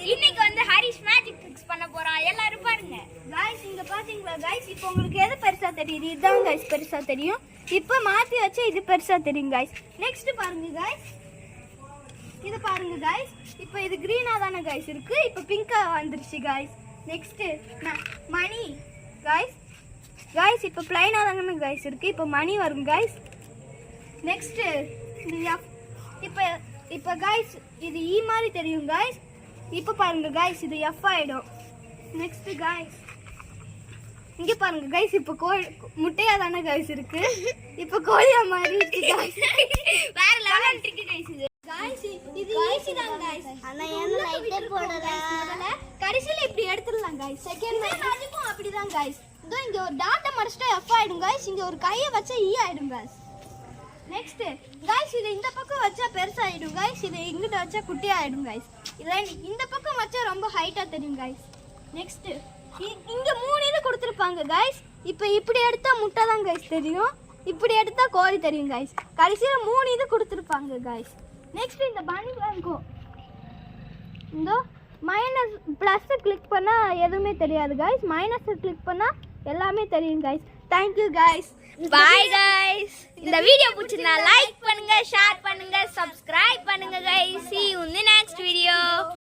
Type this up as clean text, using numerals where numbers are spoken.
இன்னைக்கு வந்து Harish magic tricks பண்ண போறான். எல்லாரும் பாருங்க. गाइस இங்க பாத்தீங்களா गाइस இப்போ உங்களுக்கு எது பெருசா தெரியுது? இதுதான் गाइस பெருசா தெரியும். இப்போ மாத்தி வச்சா இது பெருசா தெரியும் गाइस. நெக்ஸ்ட் பாருங்க गाइस. இது பாருங்க गाइस. இப்போ இது கிரீனா தான गाइस இருக்கு. இப்போ பிங்கா வந்துருச்சு गाइस. நெக்ஸ்ட் மணி गाइस. गाइस இப்போ ப்ளைனா தான गाइस இருக்கு. இப்போ மணி வரும் गाइस. நெக்ஸ்ட் இது எஃப். இப்போ गाइस இது ஈ மாதிரி தெரியும் गाइस. இப்போ பாருங்க गाइस இது எஃப் ஆயிடும். நெக்ஸ்ட் गाइस இங்க பாருங்க गाइस இப்போ முட்டையா தான गाइस இருக்கு. இப்போ கோழியா மாறிடுச்சு गाइस. வேற லெவல் ட்ரிக் गाइस இது. गाइस இது ஈஸி தான் गाइस. انا ஏன் லைட்டர் போடல கடைசில இப்படி எடுத்துறலாம் गाइस. செகண்ட் மேஜிக்கும் அப்படிதான் गाइस. இதோ இங்க ஒரு டாட்டை மடிச்சிட்டா எஃப் ஆயிடும் गाइस. இங்க ஒரு கையை வச்சா ஈ ஆயிடும் गाइस. நெக்ஸ்ட் गाइस இது இந்த பக்கம் வச்சா பெருசா ஆயிடும் गाइस. இது இங்கிட்ட வச்சா குட்டியா ஆயிடும் गाइस. இத இந்த பக்கம் வச்சா ரொம்ப ஹைட்டா தெரியும் गाइस. நெக்ஸ்ட் இங்க மூணு இது கொடுத்திருப்பாங்க गाइस. இப்போ இப்படி எடுத்தா முட்டை தான் गाइस தெரியும். இப்படி எடுத்தா கோழி தெரியும் गाइस. கடைசில மூணு இது கொடுத்திருப்பாங்க गाइस. நெக்ஸ்ட் இந்த பனி வாங்கோ. இந்த மைனஸ் பிளஸ் கிளிக் பண்ணா எதுவுமே தெரியாது गाइस. மைனஸ் கிளிக் பண்ணா எல்லாமே தெரியும் guys. Thank you guys. Bye guys. இந்த வீடியோ பிடிச்சிருந்தா லைக் பண்ணுங்க, ஷேர் பண்ணுங்க, சப்ஸ்கிரைப் பண்ணுங்க guys. See you in the next video.